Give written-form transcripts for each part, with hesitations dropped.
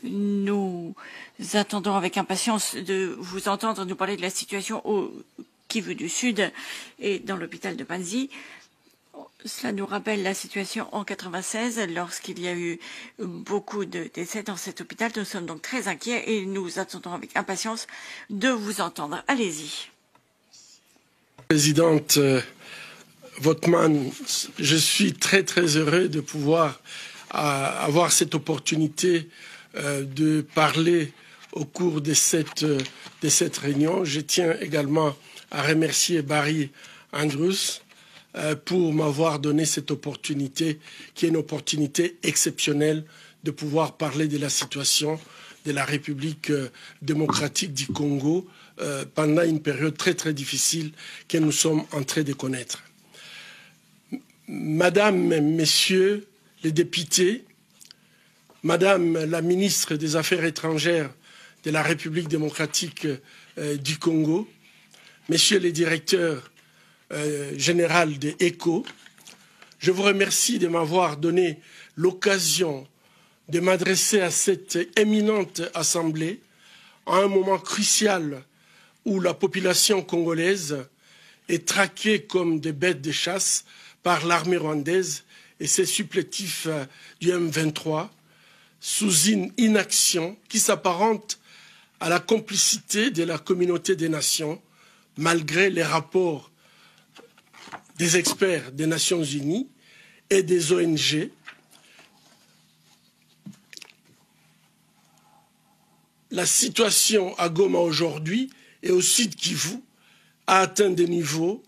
Nous attendons avec impatience de vous entendre nous parler de la situation au Kivu du Sud et dans l'hôpital de Panzi. Cela nous rappelle la situation en 96 lorsqu'il y a eu beaucoup de décès dans cet hôpital. Nous sommes donc très inquiets et nous attendons avec impatience de vous entendre. Allez-y. Présidente Votman, je suis très heureux de pouvoir avoir cette opportunité de parler au cours de cette réunion. Je tiens également à remercier Barry Andrews pour m'avoir donné cette opportunité, qui est une opportunité exceptionnelle de pouvoir parler de la situation de la République démocratique du Congo pendant une période très difficile que nous sommes en train de connaître. Madame, Messieurs les députés, Madame la ministre des Affaires étrangères de la République démocratique du Congo, Messieurs les directeurs généraux de ECHO, je vous remercie de m'avoir donné l'occasion de m'adresser à cette éminente assemblée à un moment crucial où la population congolaise est traquée comme des bêtes de chasse par l'armée rwandaise et ses supplétifs du M23 sous une inaction qui s'apparente à la complicité de la communauté des nations malgré les rapports des experts des Nations Unies et des ONG. La situation à Goma aujourd'hui et au sud Kivu a atteint des niveaux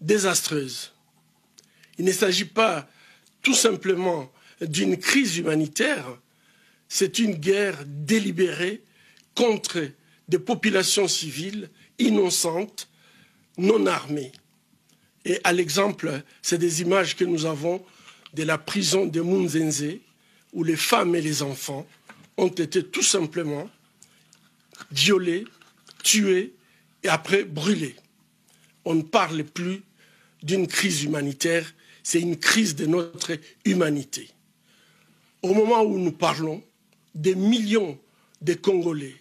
désastreux. Il ne s'agit pas tout simplement d'une crise humanitaire, c'est une guerre délibérée contre des populations civiles innocentes, non armées. Et à l'exemple, c'est des images que nous avons de la prison de Munzenze, où les femmes et les enfants ont été tout simplement violés, tués et après brûlés. On ne parle plus d'une crise humanitaire, c'est une crise de notre humanité. Au moment où nous parlons, des millions de Congolais,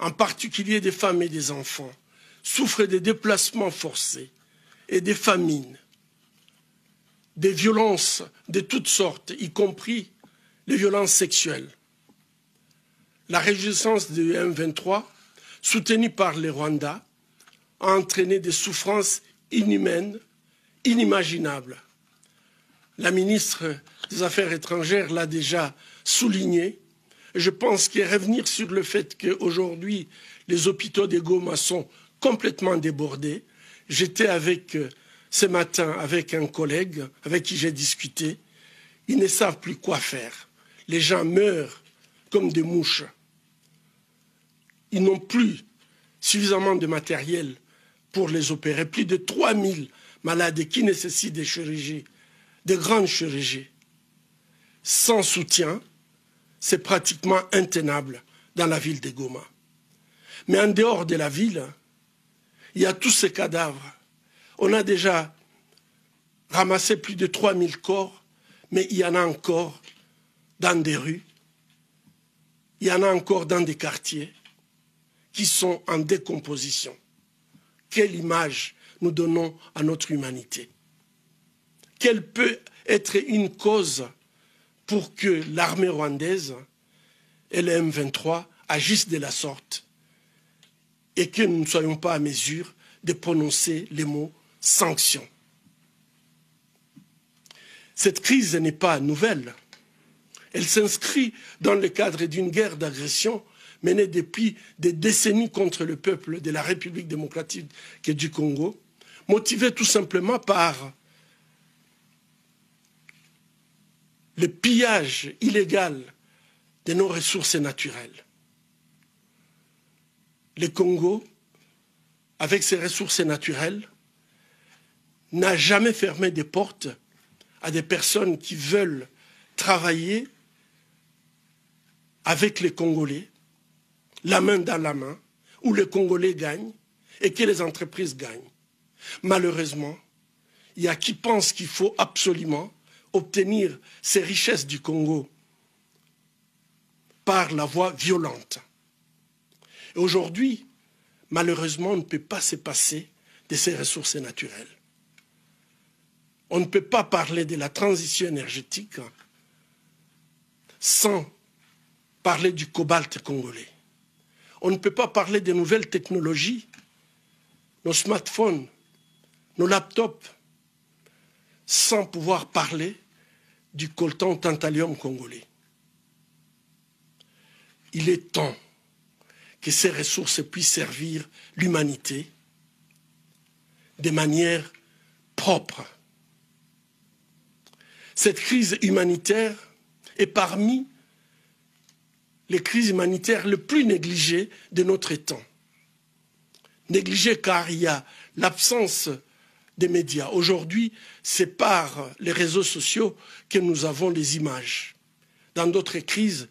en particulier des femmes et des enfants, souffrent des déplacements forcés et des famines, des violences de toutes sortes, y compris les violences sexuelles. La résistance du M23, soutenue par les Rwandais, a entraîné des souffrances inhumaines, inimaginables. La ministre des Affaires étrangères l'a déjà souligné. Je pense que revenir sur le fait qu'aujourd'hui, les hôpitaux de Goma sont complètement débordés. J'étais ce matin avec un collègue avec qui j'ai discuté. Ils ne savent plus quoi faire. Les gens meurent comme des mouches. Ils n'ont plus suffisamment de matériel pour les opérer. Plus de 3000 malades qui nécessitent des chirurgies, de grandes chirurgies. Sans soutien, c'est pratiquement intenable dans la ville de Goma. Mais en dehors de la ville, il y a tous ces cadavres. On a déjà ramassé plus de 3000 corps, mais il y en a encore dans des rues, il y en a encore dans des quartiers qui sont en décomposition. Quelle image nous donnons à notre humanité? Quelle peut être une cause pour que l'armée rwandaise et le M23 agissent de la sorte et que nous ne soyons pas à mesure de prononcer les mots « sanctions ». Cette crise n'est pas nouvelle. Elle s'inscrit dans le cadre d'une guerre d'agression menée depuis des décennies contre le peuple de la République démocratique du Congo, motivée tout simplement par le pillage illégal de nos ressources naturelles. Le Congo, avec ses ressources naturelles, n'a jamais fermé des portes à des personnes qui veulent travailler avec les Congolais, la main dans la main, où les Congolais gagnent et que les entreprises gagnent. Malheureusement, il y a qui pensent qu'il faut absolument obtenir ces richesses du Congo par la voie violente. Et aujourd'hui, malheureusement, on ne peut pas se passer de ces ressources naturelles. On ne peut pas parler de la transition énergétique sans parler du cobalt congolais. On ne peut pas parler des nouvelles technologies, nos smartphones, nos laptops, sans pouvoir parler du coltan tantalum congolais. Il est temps que ces ressources puissent servir l'humanité de manière propre. Cette crise humanitaire est parmi les crises humanitaires les plus négligées de notre temps. Négligées car il y a l'absence des médias. Aujourd'hui, c'est par les réseaux sociaux que nous avons les images. Dans d'autres crises,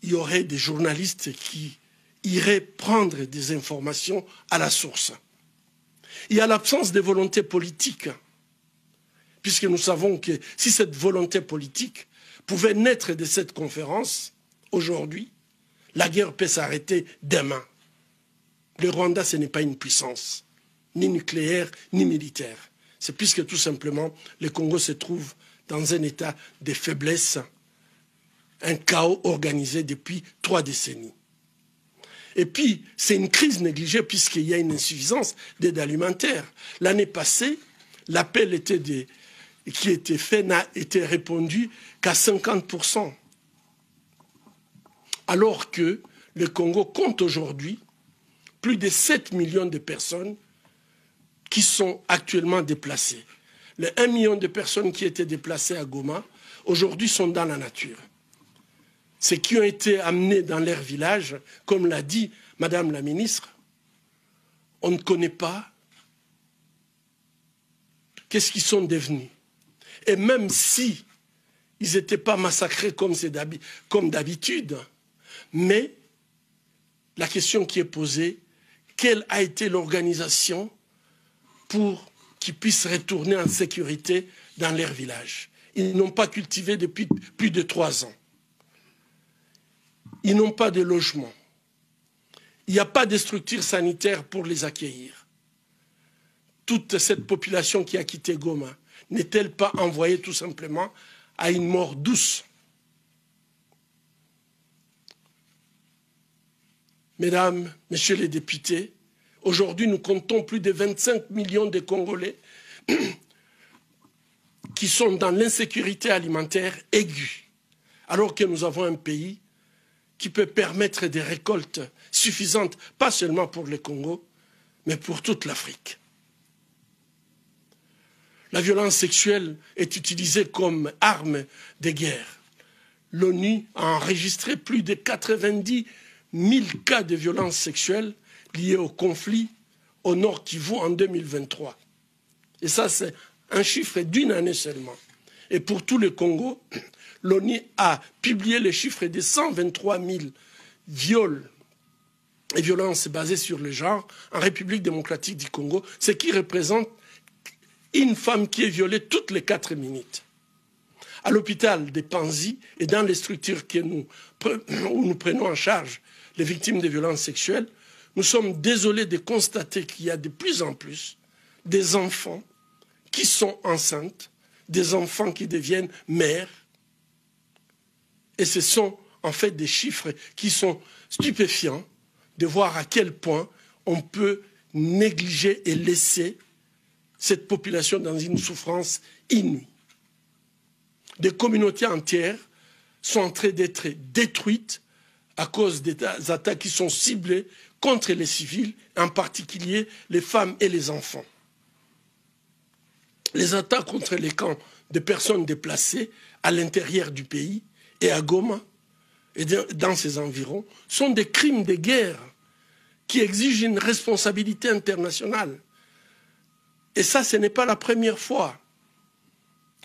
il y aurait des journalistes qui iraient prendre des informations à la source. Il y a l'absence de volonté politique, puisque nous savons que si cette volonté politique pouvait naître de cette conférence, aujourd'hui, la guerre peut s'arrêter demain. Le Rwanda, ce n'est pas une puissance, ni nucléaire, ni militaire. C'est puisque tout simplement, le Congo se trouve dans un état de faiblesse, un chaos organisé depuis 3 décennies. Et puis, c'est une crise négligée puisqu'il y a une insuffisance d'aide alimentaire. L'année passée, l'appel qui était fait n'a été répondu qu'à 50%. Alors que le Congo compte aujourd'hui plus de 7 millions de personnes qui sont actuellement déplacées. Les 1 million de personnes qui étaient déplacées à Goma, aujourd'hui sont dans la nature. Ceux qui ont été amenés dans leur village, comme l'a dit Madame la ministre, on ne connaît pas qu'est-ce qu'ils sont devenus. Et même si ils n'étaient pas massacrés comme d'habitude, mais la question qui est posée, quelle a été l'organisation pour qu'ils puissent retourner en sécurité dans leur village? Ils n'ont pas cultivé depuis plus de 3 ans. Ils n'ont pas de logement. Il n'y a pas de structure sanitaire pour les accueillir. Toute cette population qui a quitté Goma n'est-elle pas envoyée tout simplement à une mort douce? Mesdames, Messieurs les députés, aujourd'hui nous comptons plus de 25 millions de Congolais qui sont dans l'insécurité alimentaire aiguë, alors que nous avons un pays qui peut permettre des récoltes suffisantes, pas seulement pour le Congo, mais pour toute l'Afrique. La violence sexuelle est utilisée comme arme de guerre. L'ONU a enregistré plus de 90 000 cas de violences sexuelles liées au conflit au Nord Kivu en 2023. Et ça, c'est un chiffre d'une année seulement. Et pour tout le Congo, l'ONU a publié les chiffres de 123 000 viols et violences basées sur le genre en République démocratique du Congo, ce qui représente une femme qui est violée toutes les 4 minutes. À l'hôpital de Panzi et dans les structures où nous prenons en charge les victimes de violences sexuelles, nous sommes désolés de constater qu'il y a de plus en plus des enfants qui sont enceintes, des enfants qui deviennent mères. Et ce sont en fait des chiffres qui sont stupéfiants de voir à quel point on peut négliger et laisser cette population dans une souffrance inouïe. Des communautés entières sont en train d'être détruites à cause des attaques qui sont ciblées contre les civils, en particulier les femmes et les enfants. Les attaques contre les camps de personnes déplacées à l'intérieur du pays et à Goma et dans ses environs sont des crimes de guerre qui exigent une responsabilité internationale. Et ça, ce n'est pas la première fois.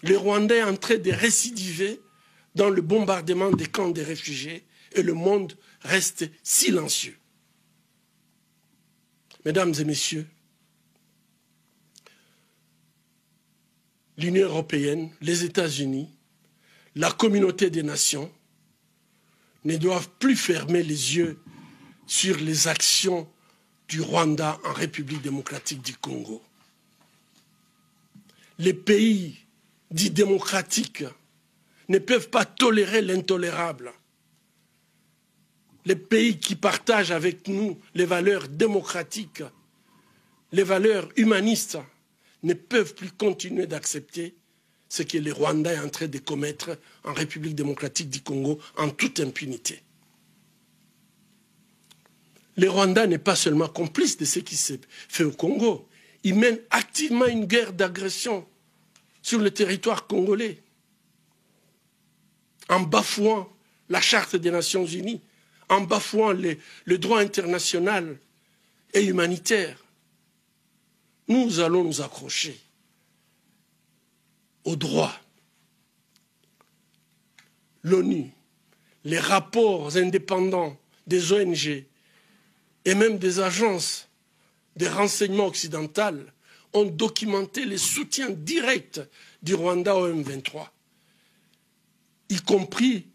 Le Rwanda est en train de récidiver dans le bombardement des camps des réfugiés et le monde reste silencieux. Mesdames et messieurs, l'Union européenne, les États-Unis, la communauté des nations ne doivent plus fermer les yeux sur les actions du Rwanda en République démocratique du Congo. Les pays dits démocratiques ne peuvent pas tolérer l'intolérable. Les pays qui partagent avec nous les valeurs démocratiques, les valeurs humanistes, ne peuvent plus continuer d'accepter ce que le Rwanda est en train de commettre en République démocratique du Congo en toute impunité. Le Rwanda n'est pas seulement complice de ce qui s'est fait au Congo, il mène activement une guerre d'agression sur le territoire congolais, en bafouant la Charte des Nations Unies, en bafouant le droit international et humanitaire. Nous allons nous accrocher au droit. L'ONU, les rapports indépendants des ONG et même des agences de renseignement occidentales ont documenté les soutiens directs du Rwanda au M23, y compris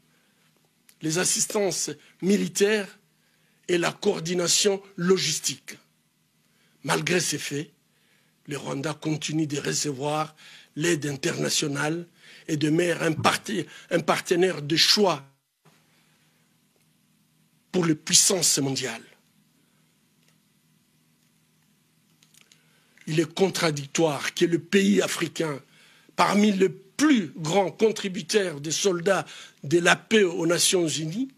les assistances militaires et la coordination logistique. Malgré ces faits, le Rwanda continue de recevoir l'aide internationale et demeure un partenaire de choix pour les puissances mondiales. Il est contradictoire que le pays africain, parmi les plus grands contributeurs des soldats de la paix aux Nations Unies,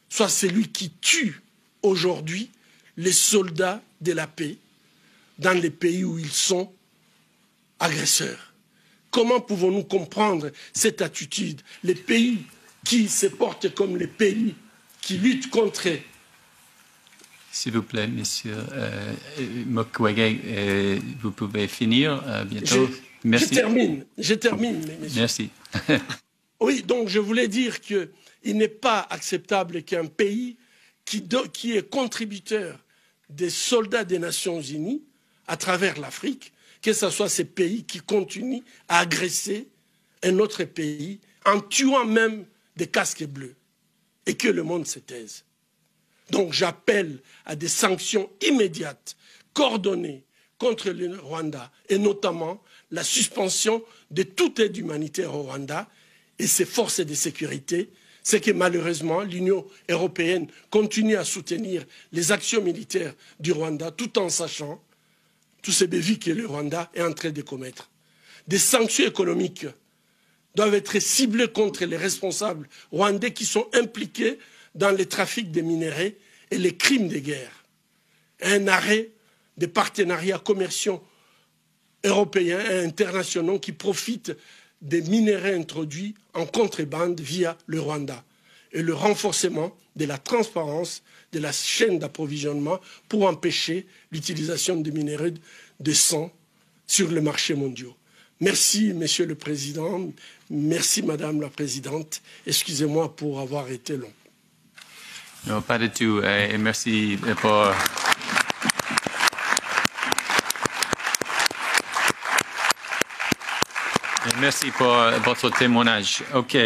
soit celui qui tue aujourd'hui les soldats de la paix dans les pays où ils sont agresseurs. Comment pouvons-nous comprendre cette attitude? Les pays qui se portent comme les pays qui luttent contre... S'il vous plaît, monsieur Mukwege, vous pouvez finir bientôt. Merci. Je termine, messieurs. Merci. Oui, donc je voulais dire qu'il n'est pas acceptable qu'un pays qui est contributeur des soldats des Nations Unies à travers l'Afrique, que ce soit ces pays qui continuent à agresser un autre pays en tuant même des casques bleus et que le monde se taise. Donc j'appelle à des sanctions immédiates, coordonnées contre le Rwanda et notamment la suspension de toute aide humanitaire au Rwanda et ses forces de sécurité. C'est que malheureusement l'Union européenne continue à soutenir les actions militaires du Rwanda tout en sachant tous ces bévues que le Rwanda est en train de commettre. Des sanctions économiques doivent être ciblées contre les responsables rwandais qui sont impliqués dans les trafics de minerais et les crimes de guerre. Un arrêt des partenariats commerciaux européens et internationaux qui profitent des minerais introduits en contrebande via le Rwanda et le renforcement de la transparence de la chaîne d'approvisionnement pour empêcher l'utilisation de minerais de sang sur les marchés mondiaux. Merci, Monsieur le Président. Merci, Madame la Présidente. Excusez-moi pour avoir été long. Non, pas du tout. Et merci pour... Merci pour votre témoignage. OK.